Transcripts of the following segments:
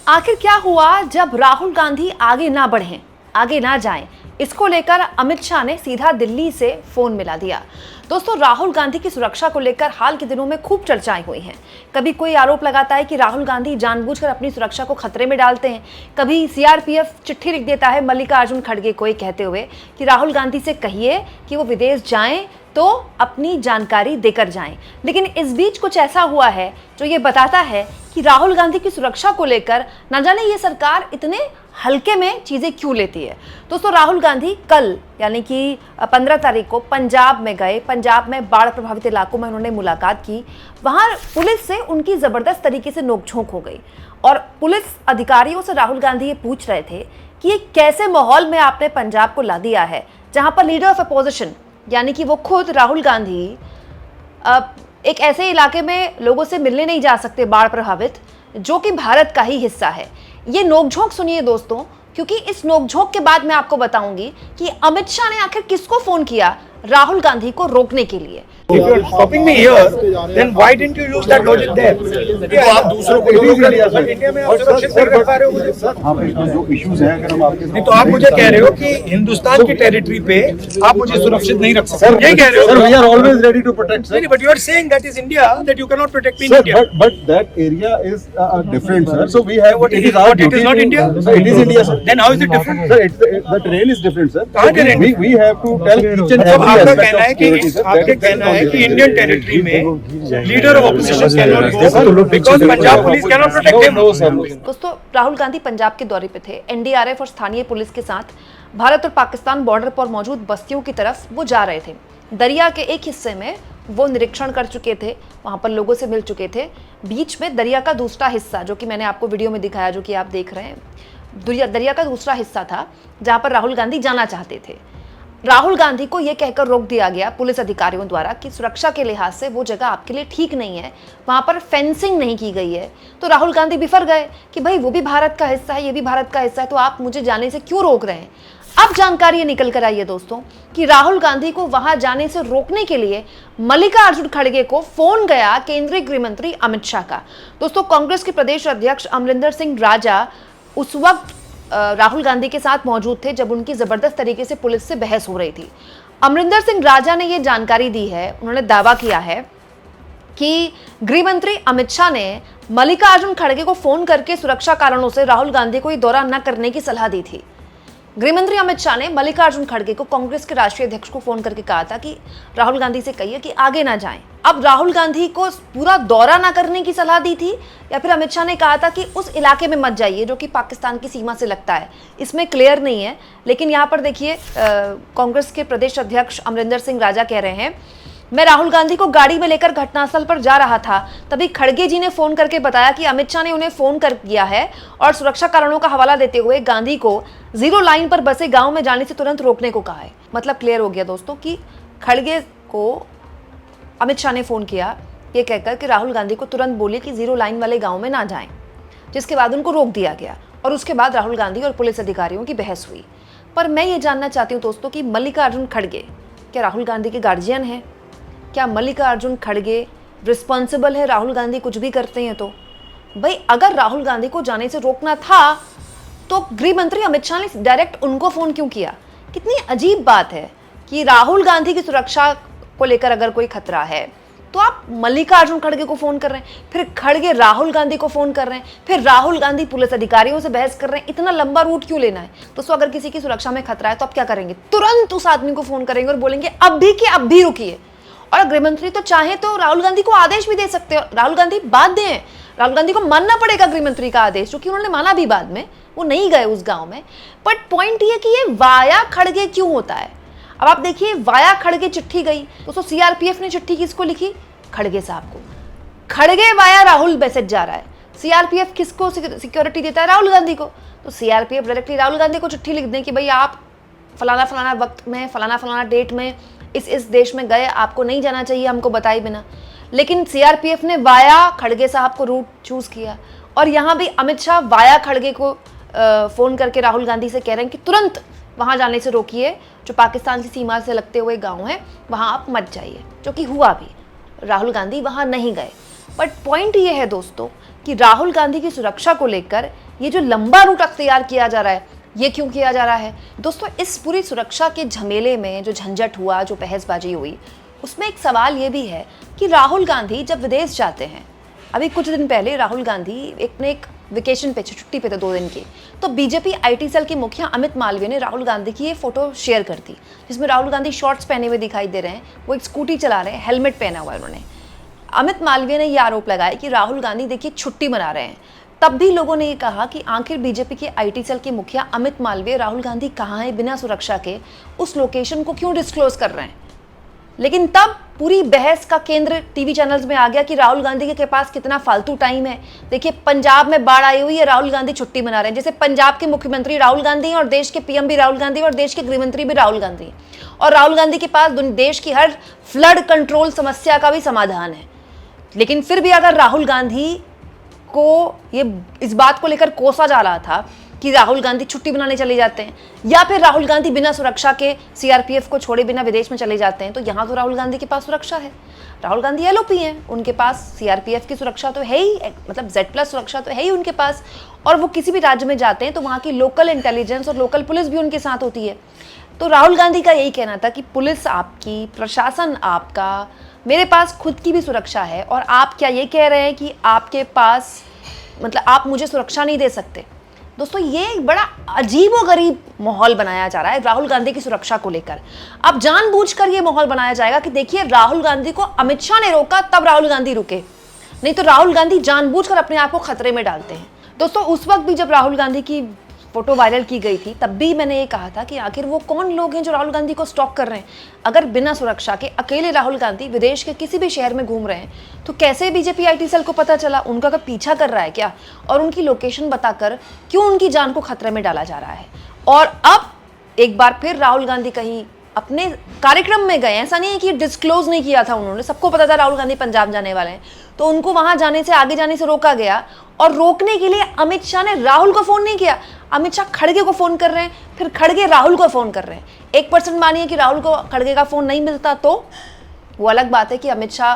आखिर क्या हुआ जब राहुल गांधी आगे ना बढ़ें, आगे ना जाएं? इसको लेकर अमित शाह ने सीधा दिल्ली से फोन मिला दिया। दोस्तों, राहुल गांधी की सुरक्षा को लेकर हाल के दिनों में खूब चर्चाएं हुई हैं। कभी कोई आरोप लगाता है कि राहुल गांधी जानबूझकर अपनी सुरक्षा को खतरे में डालते हैं, कभी सीआरपीएफ चिट्ठी लिख देता है मल्लिकार्जुन खड़गे को कहते हुए कि राहुल गांधी से कहिए कि वो विदेश जाएं तो अपनी जानकारी देकर जाएं। लेकिन इस बीच कुछ ऐसा हुआ है जो ये बताता है कि राहुल गांधी की सुरक्षा को लेकर न जाने ये सरकार इतने हल्के में चीजें क्यों लेती है। दोस्तों, राहुल गांधी कल यानी कि 15 तारीख को पंजाब में गए। पंजाब में बाढ़ प्रभावित इलाकों में उन्होंने मुलाकात की। वहां पुलिस से उनकी जबरदस्त तरीके से नोकझोंक हो गई और पुलिस अधिकारियों से राहुल गांधी ये पूछ रहे थे कि ये कैसे माहौल में आपने पंजाब को ला दिया है जहां पर लीडर ऑफ अपोजिशन यानी कि वो खुद राहुल गांधी एक ऐसे इलाके में लोगों से मिलने नहीं जा सकते बाढ़ प्रभावित, जो कि भारत का ही हिस्सा है। ये नोकझोंक सुनिए दोस्तों, क्योंकि इस नोकझोंक के बाद मैं आपको बताऊंगी कि अमित शाह ने आखिर किसको फोन किया राहुल गांधी को रोकने के लिए। If you are stopping me here, then why didn't you use that logic there? तो आप दूसरों को रोक रहे हो, बट इंडिया में आप सुरक्षित नहीं कर पा रहे हो मुझे। हाँ, जो इश्यूज हैं अगर हम आपके नहीं तो आप मुझे कह रहे हो कि हिंदुस्तान की टेरिटरी पे आप मुझे सुरक्षित नहीं रख सकते, यही कह रहे हो? Sir, we are always ready to protect, sir. But you are saying that is India, that you cannot protect me in Sir, India. but that area is different, sir. So we have. What It is is our what? It duty is not to- India? Sir, it is India, sir. Then how is it different? Sir, the terrain is different, sir. कहाँ terrain? We have to tell each and मतलब every आपका aspect कहना है of कि security, sir. आपके कहना है कि इंडियन टेरिटरी में leader of opposition can not go because Punjab police can not protect him. No, sir. दोस्तों, राहुल गांधी पंजाब के दौरे पे थे। एनडीआरएफ और स्थानीय पुलिस के साथ भारत और पाकिस्तान बॉर्डर पर मौजूद बस्तियों की तरफ वो जा रहे थे। दरिया के एक हिस्से में वो निरीक्षण कर चुके थे, वहां पर लोगों से मिल चुके थे। बीच में दरिया का दूसरा हिस्सा, जो कि मैंने आपको वीडियो में दिखाया, जो कि आप देख रहे हैं, दरिया का दूसरा हिस्सा था जहां पर राहुल गांधी जाना चाहते थे। राहुल गांधी को यह कहकर रोक दिया गया पुलिस अधिकारियों द्वारा कि सुरक्षा के लिहाज से वो जगह आपके लिए ठीक नहीं है, वहां पर फेंसिंग नहीं की गई है। तो राहुल गांधी बिफर गए कि भाई वो भी भारत का हिस्सा है, ये भी भारत का हिस्सा है, तो आप मुझे जाने से क्यों रोक रहे हैं। अब जानकारी ये निकल कर आई है दोस्तों कि राहुल गांधी को वहां जाने से रोकने के लिए मल्लिकार्जुन खड़गे को फोन गया केंद्रीय गृह मंत्री अमित शाह का। दोस्तों, कांग्रेस के प्रदेश अध्यक्ष अमरिंदर सिंह राजा उस वक्त राहुल गांधी के साथ मौजूद थे जब उनकी जबरदस्त तरीके से पुलिस से बहस हो रही थी। अमरिंदर सिंह राजा ने यह जानकारी दी है, उन्होंने दावा किया है कि गृह मंत्री अमित शाह ने मल्लिकार्जुन खड़गे को फोन करके सुरक्षा कारणों से राहुल गांधी को ये दौरा न करने की सलाह दी थी। गृह मंत्री अमित शाह ने मल्लिकार्जुन खड़गे को कांग्रेस के राष्ट्रीय अध्यक्ष को फोन करके कहा था कि राहुल गांधी से कहिए कि आगे ना जाएं। अब राहुल गांधी को पूरा दौरा ना करने की सलाह दी थी या फिर अमित शाह ने कहा था कि उस इलाके में मत जाइए जो कि पाकिस्तान की सीमा से लगता है, इसमें क्लियर नहीं है। लेकिन यहाँ पर देखिए, कांग्रेस के प्रदेश अध्यक्ष अमरिंदर सिंह राजा कह रहे हैं, मैं राहुल गांधी को गाड़ी में लेकर घटनास्थल पर जा रहा था, तभी खड़गे जी ने फोन करके बताया कि अमित शाह ने उन्हें फोन कर दिया है और सुरक्षा कारणों का हवाला देते हुए गांधी को जीरो लाइन पर बसे गांव में जाने से तुरंत रोकने को कहा है। मतलब क्लियर हो गया दोस्तों कि खड़गे को अमित शाह ने फोन किया ये कहकर कि राहुल गांधी को तुरंत बोले कि जीरो लाइन वाले गाँव में ना जाएं, जिसके बाद उनको रोक दिया गया और उसके बाद राहुल गांधी और पुलिस अधिकारियों की बहस हुई। पर मैं ये जानना चाहती हूँ दोस्तों कि मल्लिकार्जुन खड़गे क्या राहुल गांधी के गार्जियन हैं? क्या मल्लिकार्जुन खड़गे रिस्पॉन्सिबल है राहुल गांधी कुछ भी करते हैं तो? भाई, अगर राहुल गांधी को जाने से रोकना था तो गृह मंत्री अमित शाह ने डायरेक्ट उनको फोन क्यों किया? कितनी अजीब बात है कि राहुल गांधी की सुरक्षा को लेकर अगर कोई खतरा है तो आप मल्लिकार्जुन खड़गे को फोन कर रहे हैं, फिर खड़गे राहुल गांधी को फोन कर रहे हैं, फिर राहुल गांधी पुलिस अधिकारियों से बहस कर रहे हैं। इतना लंबा रूट क्यों लेना है? दोस्तों, अगर किसी की सुरक्षा में खतरा है तो आप क्या करेंगे? तुरंत उस आदमी को फोन करेंगे और बोलेंगे अब भी कि अब भी रुकिए। और गृह मंत्री तो चाहे तो राहुल गांधी को आदेश भी दे सकते हो, राहुल गांधी बाध्य हैं, राहुल गांधी को मानना पड़ेगा गृह मंत्री का आदेश, जो कि उन्होंने माना भी बाद में, वो नहीं गए उस गांव में। बट पॉइंट ये कि ये वाया खड़गे क्यों होता है। अब आप देखिए, वाया खड़गे चिट्ठी गई, दोस्तों सीआरपीएफ ने चिट्ठी किसको लिखी? खड़गे साहब को। खड़गे वाया राहुल मैसेज जा रहा है। सीआरपीएफ किसको सिक्योरिटी देता है? राहुल गांधी को। तो सीआरपीएफ डायरेक्टली राहुल गांधी को चिट्ठी लिख दें कि भाई आप फलाना फलाना वक्त में फलाना फलाना डेट में इस देश में गए, आपको नहीं जाना चाहिए हमको बताए बिना। लेकिन सीआरपीएफ ने वाया खड़गे साहब को रूट चूज किया और यहाँ भी अमित शाह वाया खड़गे को फोन करके राहुल गांधी से कह रहे हैं कि तुरंत वहां जाने से रोकिए, जो पाकिस्तान की सीमा से लगते हुए गांव है वहां आप मत जाइए, जो कि हुआ भी। राहुल गांधी वहां नहीं गए। बट पॉइंट ये है दोस्तों कि राहुल गांधी की सुरक्षा को लेकर ये जो लंबा रूट अख्तियार किया जा रहा है, ये क्यों किया जा रहा है दोस्तों? इस पूरी सुरक्षा के झमेले में जो झंझट हुआ, जो बहसबाजी हुई, उसमें एक सवाल ये भी है कि राहुल गांधी जब विदेश जाते हैं, अभी कुछ दिन पहले राहुल गांधी एक वेकेशन पे, छुट्टी पे थे 2 दिन की, तो बीजेपी आईटी सेल के मुखिया अमित मालवीय ने राहुल गांधी की ये फोटो शेयर कर दी, जिसमें राहुल गांधी शॉर्ट्स पहने हुए दिखाई दे रहे हैं, वो एक स्कूटी चला रहे हैं, हेलमेट पहना हुआ है उन्होंने। अमित मालवीय ने ये आरोप लगाया कि राहुल गांधी देखिए छुट्टी मना रहे हैं। तब भी लोगों ने ये कहा कि आखिर बीजेपी के आईटी सेल के मुखिया अमित मालवीय राहुल गांधी कहाँ हैं, बिना सुरक्षा के उस लोकेशन को क्यों डिस्क्लोज कर रहे हैं? लेकिन तब पूरी बहस का केंद्र टीवी चैनल्स में आ गया कि राहुल गांधी के पास कितना फालतू टाइम है। देखिए पंजाब में बाढ़ आई हुई है, राहुल गांधी छुट्टी मना रहे हैं। जैसे पंजाब के मुख्यमंत्री राहुल गांधी हैं और देश के पीएम भी राहुल गांधी और देश के गृहमंत्री भी राहुल गांधी हैं, और राहुल गांधी के पास देश की हर फ्लड कंट्रोल समस्या का भी समाधान है। लेकिन फिर भी अगर राहुल गांधी को ये इस बात को लेकर कोसा जा रहा था कि राहुल गांधी छुट्टी मनाने चले जाते हैं, या फिर राहुल गांधी बिना सुरक्षा के सीआरपीएफ को छोड़े बिना विदेश में चले जाते हैं, तो यहाँ तो राहुल गांधी के पास सुरक्षा है। राहुल गांधी एलओपी हैं, उनके पास सीआरपीएफ की सुरक्षा तो है ही, मतलब Z+ सुरक्षा तो है ही उनके पास, और वो किसी भी राज्य में जाते हैं तो वहाँ की लोकल इंटेलिजेंस और लोकल पुलिस भी उनके साथ होती है। तो राहुल गांधी का यही कहना था कि पुलिस आपकी, प्रशासन आपका, मेरे पास खुद की भी सुरक्षा है, और आप क्या ये कह रहे हैं कि आपके पास, मतलब आप मुझे सुरक्षा नहीं दे सकते? दोस्तों ये एक बड़ा अजीबोगरीब माहौल बनाया जा रहा है राहुल गांधी की सुरक्षा को लेकर। अब जानबूझकर ये माहौल बनाया जाएगा कि देखिए राहुल गांधी को अमित शाह ने रोका तब राहुल गांधी रुके, नहीं तो राहुल गांधी जानबूझकर अपने आप को खतरे में डालते हैं। दोस्तों उस वक्त भी जब राहुल गांधी की फोटो वायरल की गई थी, तब भी मैंने ये कहा था कि आखिर वो कौन लोग हैं जो राहुल गांधी को स्टॉक कर रहे हैं? अगर बिना सुरक्षा के अकेले राहुल गांधी विदेश के किसी भी शहर में घूम रहे हैं, तो कैसे बीजेपी आईटी सेल को पता चला? उनका का पीछा कर रहा है क्या? और उनकी लोकेशन बताकर क्यों उनकी जान को खतरे में डाला जा रहा है? और अब एक बार फिर राहुल गांधी कहीं अपने कार्यक्रम में गए, ऐसा नहीं है कि डिस्क्लोज नहीं किया था उन्होंने, सबको पता था राहुल गांधी पंजाब जाने वाले हैं, तो उनको वहां जाने से, आगे जाने से रोका गया। और रोकने के लिए अमित शाह ने राहुल को फोन नहीं किया, अमित शाह खड़गे को फोन कर रहे हैं, फिर खड़गे राहुल को फोन कर रहे हैं। 1% मानिए कि राहुल को खड़गे का फोन नहीं मिलता तो वो अलग बात है कि अमित शाह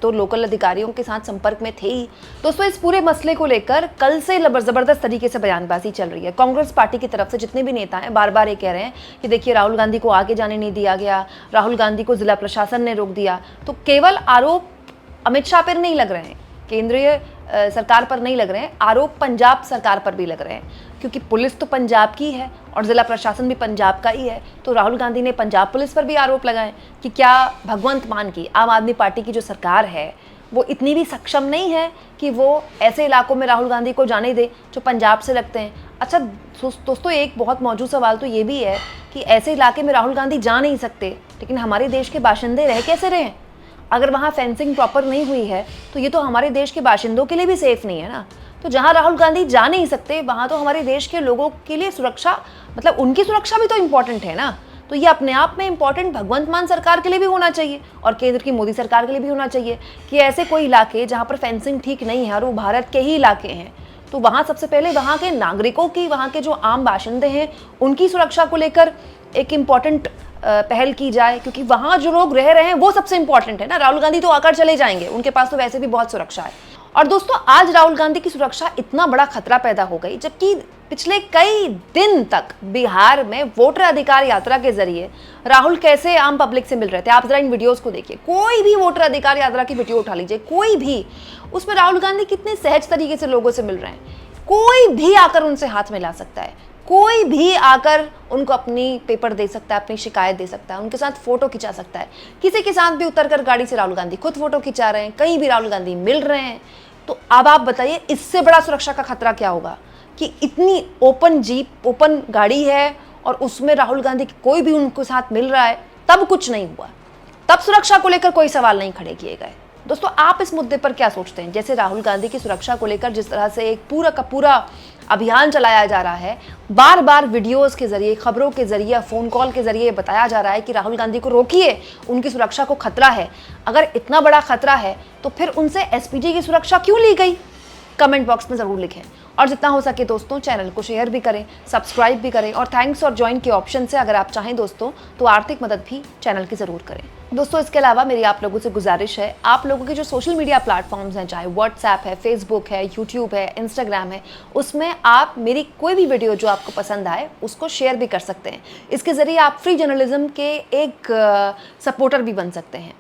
तो लोकल अधिकारियों के साथ संपर्क में थे ही। दोस्तों इस पूरे मसले को लेकर कल से जबरदस्त तरीके से बयानबाजी चल रही है। कांग्रेस पार्टी की तरफ से जितने भी नेता हैं बार बार ये कह रहे हैं कि देखिए राहुल गांधी को आगे जाने नहीं दिया गया, राहुल गांधी को जिला प्रशासन ने रोक दिया। तो केवल आरोप अमित शाह पर नहीं लग रहे हैं, केंद्रीय सरकार पर नहीं लग रहे हैं, आरोप पंजाब सरकार पर भी लग रहे हैं, क्योंकि पुलिस तो पंजाब की है और जिला प्रशासन भी पंजाब का ही है। तो राहुल गांधी ने पंजाब पुलिस पर भी आरोप लगाए कि क्या भगवंत मान की आम आदमी पार्टी की जो सरकार है वो इतनी भी सक्षम नहीं है कि वो ऐसे इलाकों में राहुल गांधी को जाने दे जो पंजाब से लगते हैं। अच्छा दोस्तों एक बहुत मौजूद सवाल तो ये भी है कि ऐसे इलाके में राहुल गांधी जा नहीं सकते, लेकिन हमारे देश के बाशिंदे रह कैसे रहे? अगर वहाँ फेंसिंग प्रॉपर नहीं हुई है तो ये तो हमारे देश के बाशिंदों के लिए भी सेफ नहीं है ना। तो जहाँ राहुल गांधी जा नहीं सकते वहाँ तो हमारे देश के लोगों के लिए सुरक्षा, मतलब उनकी सुरक्षा भी तो इम्पॉर्टेंट है ना। तो ये अपने आप में इम्पॉर्टेंट भगवंत मान सरकार के लिए भी होना चाहिए और केंद्र की मोदी सरकार के लिए भी होना चाहिए कि ऐसे कोई इलाके जहाँ पर फेंसिंग ठीक नहीं है और वो भारत के ही इलाके हैं, तो वहाँ सबसे पहले वहाँ के नागरिकों की, वहाँ के जो आम बाशिंदे हैं उनकी सुरक्षा को लेकर एक इम्पॉर्टेंट पहल की जाए, क्योंकि वहाँ जो लोग रह रहे हैं वो सबसे इंपॉर्टेंट है ना। राहुल गांधी तो आकर चले जाएंगे, उनके पास तो वैसे भी बहुत सुरक्षा है। और दोस्तों आज राहुल गांधी की सुरक्षा इतना बड़ा खतरा पैदा हो गई, जबकि पिछले कई दिन तक बिहार में वोटर अधिकार यात्रा के जरिए राहुल कैसे आम पब्लिक से मिल रहे थे। आप जरा इन वीडियोस को देखिए, कोई भी वोटर अधिकार यात्रा की वीडियो उठा लीजिए, कोई भी, उसमें राहुल गांधी कितने सहज तरीके से लोगों से मिल रहे हैं। कोई भी आकर उनसे हाथ मिला सकता है, कोई भी आकर उनको अपनी पेपर दे सकता है, अपनी शिकायत दे सकता है, उनके साथ फोटो खिंचा सकता है। किसी के साथ भी उतरकर गाड़ी से राहुल गांधी खुद फोटो खिंचा रहे हैं, कहीं भी राहुल गांधी मिल रहे हैं। तो अब आप बताइए इससे बड़ा सुरक्षा का खतरा क्या होगा कि इतनी ओपन जीप, ओपन गाड़ी है और उसमें राहुल गांधी कोई भी उनके साथ मिल रहा है, तब कुछ नहीं हुआ, तब सुरक्षा को लेकर कोई सवाल नहीं खड़े किए गए। दोस्तों आप इस मुद्दे पर क्या सोचते हैं? जैसे राहुल गांधी की सुरक्षा को लेकर जिस तरह से एक पूरा का पूरा अभियान चलाया जा रहा है, बार बार वीडियोस के जरिए, खबरों के जरिए, फोन कॉल के जरिए बताया जा रहा है कि राहुल गांधी को रोकिए, उनकी सुरक्षा को खतरा है। अगर इतना बड़ा खतरा है तो फिर उनसे एसपीजी की सुरक्षा क्यों ली गई? कमेंट बॉक्स में जरूर लिखें। और जितना हो सके दोस्तों चैनल को शेयर भी करें, सब्सक्राइब भी करें और थैंक्स और ज्वाइन के ऑप्शन से अगर आप चाहें दोस्तों तो आर्थिक मदद भी चैनल की ज़रूर करें। दोस्तों इसके अलावा मेरी आप लोगों से गुजारिश है, आप लोगों के जो सोशल मीडिया प्लेटफॉर्म्स हैं, चाहे व्हाट्सएप है, फेसबुक है, यूट्यूब है, इंस्टाग्राम है, उसमें आप मेरी कोई भी वीडियो जो आपको पसंद आए उसको शेयर भी कर सकते हैं। इसके ज़रिए आप फ्री जर्नलिज्म के एक सपोर्टर भी बन सकते हैं।